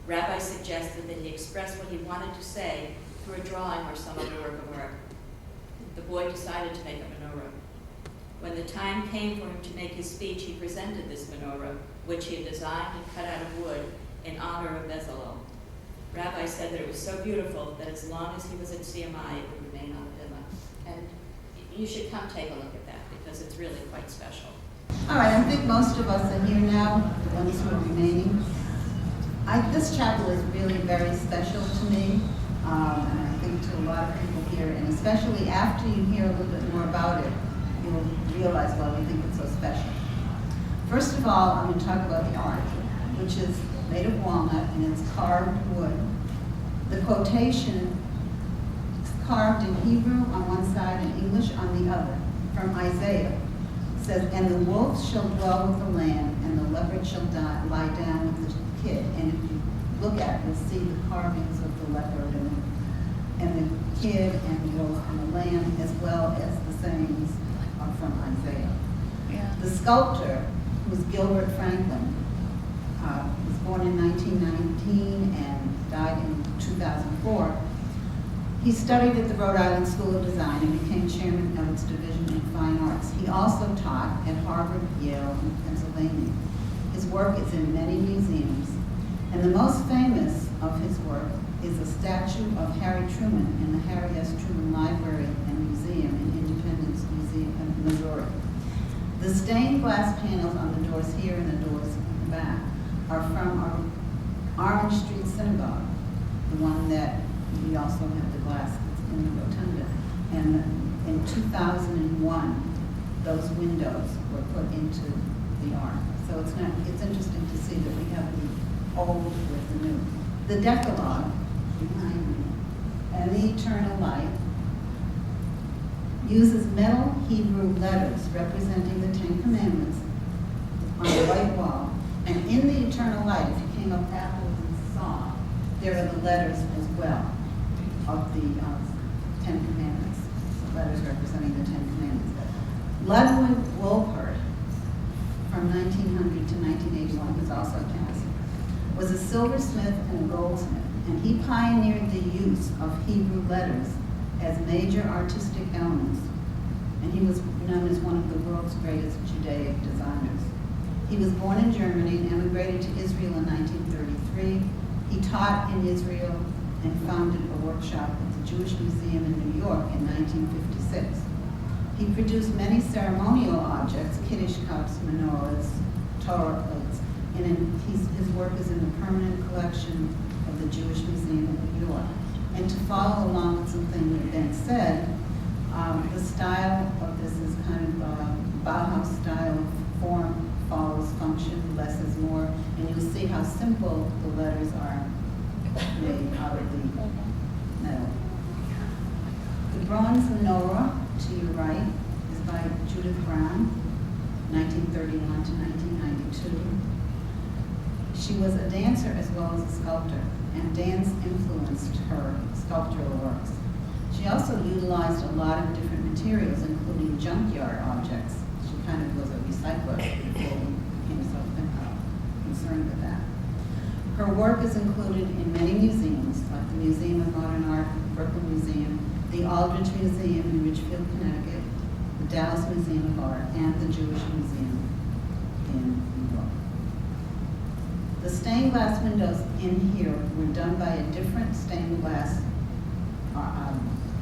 Rabbi suggested that he express what he wanted to say through a drawing or some other work of art. The boy decided to make a menorah. When the time came for him to make his speech, he presented this menorah, which he had designed and cut out of wood in honor of Bezalel. Rabbi said that it was so beautiful that as long as he was at CMI, it would remain on the villa. And you should come take a look at that because it's really quite special. All right, I think most of us are here now, the ones who are remaining. This chapel is really very special to me, and I think to a lot of people here, and especially after you hear a little bit more about it, you'll realize why we think it's so special. First of all, I'm going to talk about the art, which is made of walnut and it's carved wood. The quotation is carved in Hebrew on one side and English on the other, from Isaiah. It says, "And the wolf shall dwell with the lamb, and the leopard shall lie down with the kid." And if you look at it, you'll see the carvings of the leopard and the kid and the wolf and the lamb, as well as the sayings are from Isaiah. Yeah. The sculptor, who was Gilbert Franklin, was born in 1919 and died in 2004. He studied at the Rhode Island School of Design and became chairman of its division in fine arts. He also taught at Harvard, Yale, and Pennsylvania. His work is in many museums, and the most famous of his work is a statue of Harry Truman in the Harry S. Truman Library and Museum in Independence, Missouri. The The stained glass panels on the doors here and the doors in the back are from our Orange Street Synagogue, the one that we also have the glass that's in the rotunda. And in 2001, those windows were put into the ark. So it's interesting to see that we have the old with the new. The Decalogue behind me and the Eternal Light uses metal Hebrew letters representing the Ten Commandments on a white wall. And in the Eternal Light, if you came up afterwards and saw, there are the letters as well of the Ten Commandments. So letters representing the Ten Commandments. Ludwig Wolpert, from 1900 to 1981, who's also a chemist, was a silversmith and a goldsmith, and he pioneered the use of Hebrew letters as major artistic elements, and he was known as one of the world's greatest Judaic designers. He was born in Germany and emigrated to Israel in 1933. He taught in Israel and founded a workshop at the Jewish Museum in New York in 1956. He produced many ceremonial objects, Kiddush cups, menorahs, Torah plates, and his work is in the permanent collection of the Jewish Museum in New York. And to follow along with something that Ben said, the style of this is kind of Bauhaus style of form, follows function, less is more, and you'll see how simple the letters are made out of the metal. The bronze menorah to your right is by Judith Brown, 1931 to 1992. She was a dancer as well as a sculptor, and dance influenced her sculptural works. She also utilized a lot of different materials, including junkyard objects. She kind of was a recycler before we became so concerned with that. Her work is included in many museums, like the Museum of Modern Art, Brooklyn Museum, the Aldrich Museum in Ridgefield, Connecticut, the Dallas Museum of Art, and the Jewish Museum in New York. The stained glass windows in here were done by a different stained glass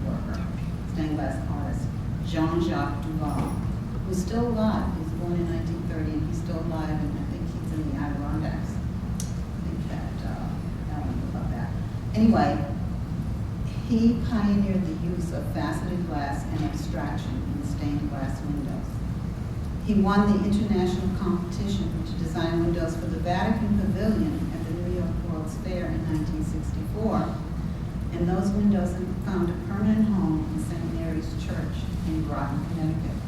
worker, stained glass artist, Jean-Jacques Duval, who's still alive. He was born in 1930, and he's still alive, and I think he's in the Adirondacks. I think that, I don't know about that. Anyway, he pioneered the use of faceted glass and abstraction in stained glass windows. He won the international competition to design windows for the Vatican Pavilion at the New York World's Fair in 1964, and those windows have found a permanent home in St. Mary's Church in Groton, Connecticut.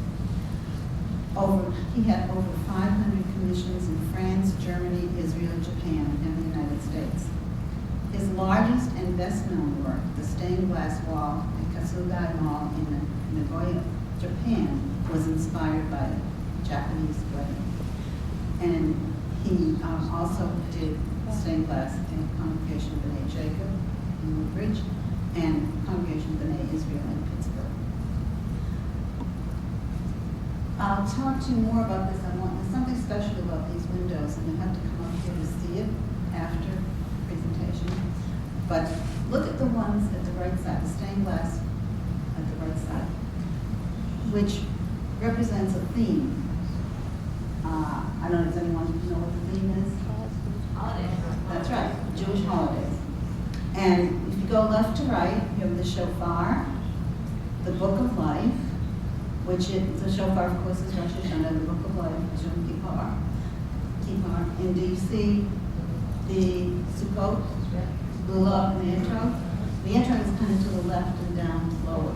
He had over 500 commissions in France, Germany, Israel, Japan, and the United States. His largest and best-known work, the stained glass wall at Kasugai Mall in Nagoya, Japan, was inspired by a Japanese wedding. And he also did stained glass in Congregation B'nai Jacob in Woodbridge and Congregation B'nai Israel in Pittsburgh. I'll talk to you more about this. There's something special about these windows, and you have to come up here to see it after presentation. But look at the ones at the right side, the stained glass at the right side, which represents a theme. I don't know, does anyone know what the theme is? Holidays. That's right, Jewish holidays. And if you go left to right, you have the shofar, the book of life, which is, the shofar, of course, is Rosh Hashanah, the book of life, Yom Kippur. And do you see the Sukkot, Lulav, and the intro? The intro is kind of to the left and down lower.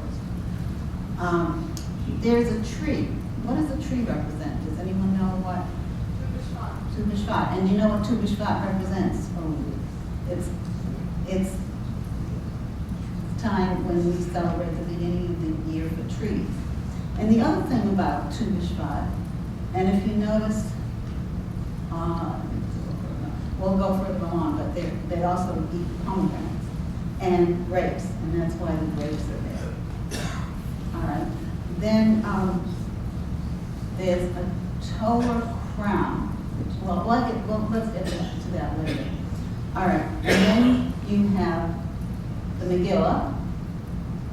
There's a tree. What does a tree represent? Does anyone know what? Tu B'Shvat. And do you know what Tu B'Shvat represents? Oh, it's time when we celebrate the beginning of the year for trees. And the other thing about Tu B'Shvat, and if you notice, we'll go further along, but they also eat pomegranates and grapes, and that's why the grapes are there. All right. Then there's a Torah crown. Well, let's get to that later. All right. And then you have the Megillah,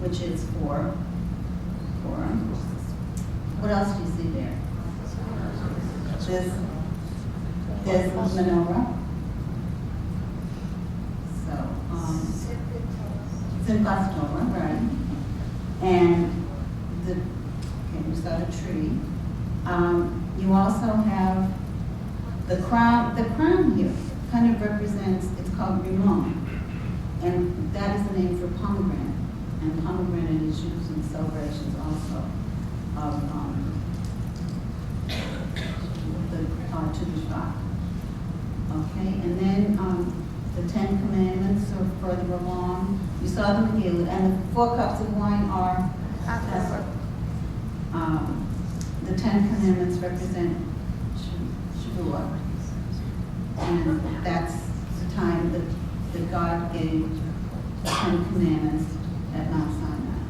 which is for what else do you see there? There's menorah. So, Simchas Torah, right? And we saw the tree. You also have the crown. The crown here kind of represents, it's called rimon, and that is the name for pomegranate. And pomegranate is used in celebrations also of the Tu B'Shvat. Okay, and then the Ten Commandments are further along. You saw the Megillah, and the 4 cups of wine are Passover. The Ten Commandments represent Shavuot, and that's the time that God gave the Ten Commandments at Mount Sinai.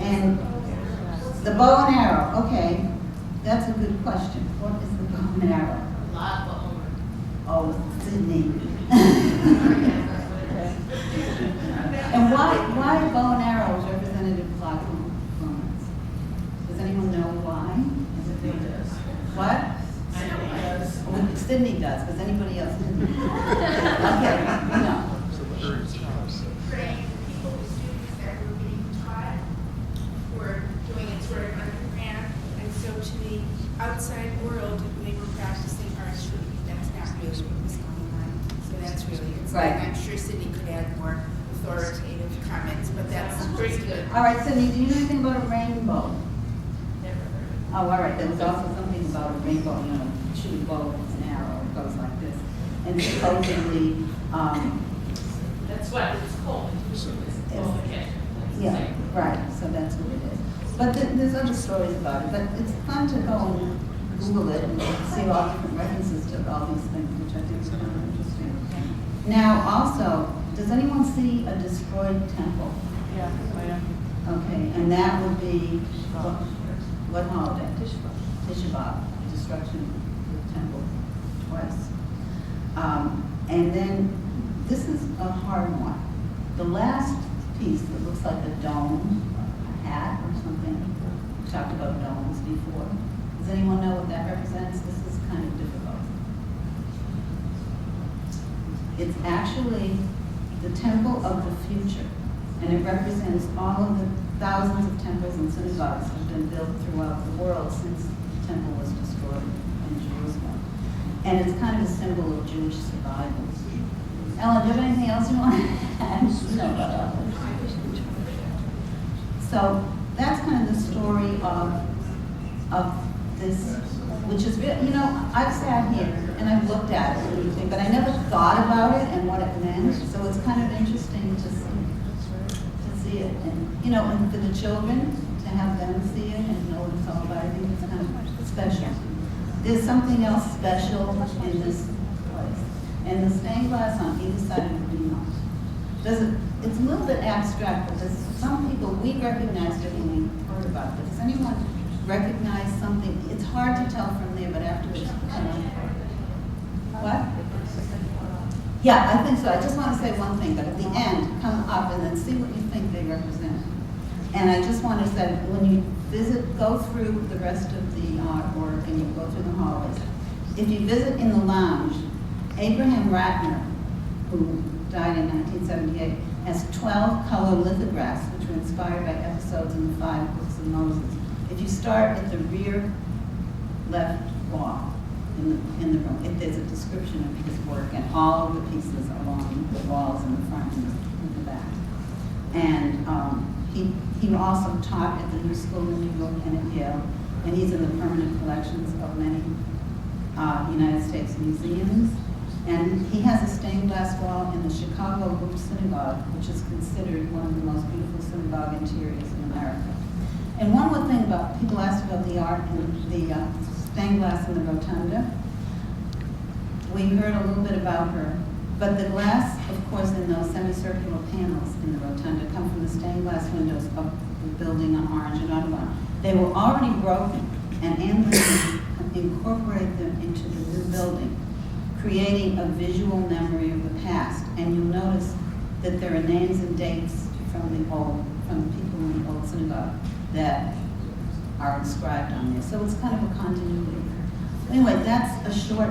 And the bow and arrow, okay, that's a good question. What is the bow and arrow? Oh, Sydney. And why bow and arrow is representative of black moments? Does anyone know why? What? Well, Sydney does, because anybody else didn't. Okay, no. Praying people, the students that were being taught were doing it sort of underground, and so to the outside world, they were practicing archery. That's not really what was going on. So that's really, it's Right. like, I'm sure Sydney could add more authoritative comments, but that's pretty good. All right, Sydney, do you know anything about a rainbow? Never heard. Oh, all right, there was also something about a rainbow, shoot a bow with an arrow, it goes like this. And supposedly, That's what it's called. yeah, right, so that's what it is. But there's other stories about it, but it's fun to go and Google it and see all different references to all these things, which I think is kind of interesting. Now, also, does anyone see a destroyed temple? Yeah, I am. Okay, and that would be, what holiday? Tisha B'Av, destruction of the temple twice. And then, this is a hard one. The last piece that looks like a dome, a hat or something, we talked about domes before. Does anyone know what that represents? This is kind of difficult. It's actually the temple of the future, and it represents all of the thousands of temples and synagogues that have been built throughout the world since the temple was destroyed in Jerusalem. And it's kind of a symbol of Jewish survival. Ellen, do you have anything else you want to add? No, so that's kind of the story of this, which is really, I've sat here and I've looked at it, but I never thought about it and what it meant. So it's kind of interesting to see it, and and for the children to have them see it and know what it's all about. I think it's kind of special. There's something else special in this place, and the stained glass on either side of the window. It's a little bit abstract, but there's some people we recognize it when we heard about it. Does anyone recognize something? It's hard to tell from there, but afterwards, what? Yeah, I think so. I just want to say one thing, but at the end, come up and then see what you think they represent. And I just want to say, when you go through the rest of the artwork and you go through the hallways, if you visit in the lounge, Abraham Ratner, who died in 1978, has 12 color lithographs, which were inspired by episodes in the 5 books of Moses. If you start at the rear left wall in the room, there's a description of his work and all of the pieces along the walls in the front and the back. And he also taught at the New School in New York and at Yale, and he's in the permanent collections of many United States museums. And he has a stained glass wall in the Chicago Loop Synagogue, which is considered one of the most beautiful synagogue interiors in America. And one more thing about, people asked about the art and the stained glass in the rotunda. We heard a little bit about her, but the glass, of course, in those semicircular panels in the rotunda come from the stained glass windows of the building on Orange and Audubon. They were already broken, and Anne Lincoln incorporated them into the new building, creating a visual memory of the past. And you'll notice that there are names and dates from the people in the old synagogue that are inscribed on there. So it's kind of a continuity. Anyway, that's a short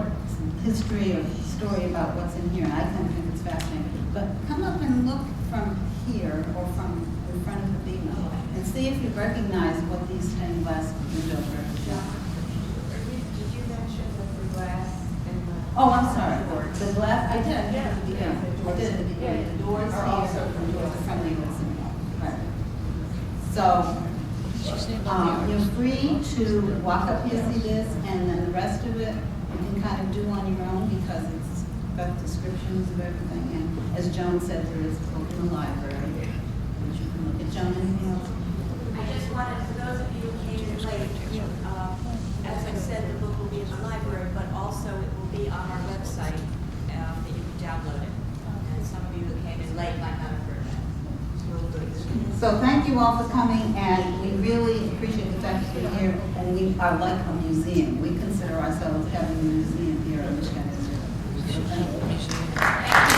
history or story about what's in here, and I think it's fascinating. But come up and look from here or from in front of the Bema and see if you recognize what these stained glass windows represent. Did you mention the glass and the? Oh, I'm sorry. The glass, I did at the beginning. I did at the beginning. The doors Are here, also the doors are from the Wilson. Right. So, you're free to walk up here, see this, and then the rest of it you can kind of do on your own because it's got descriptions of everything. And as Joan said, there is a book in the library, which you can look at. Joan, anything else? I just wanted, for those of you who came in late, as I said, the book will be in the library, but also it will be on our website that you can download it. And some of you who came in late might not have heard that. So thank you all for coming, and we really appreciate the fact that you're here, and we are like a museum. We consider ourselves having a museum here in Michigan. Thank you.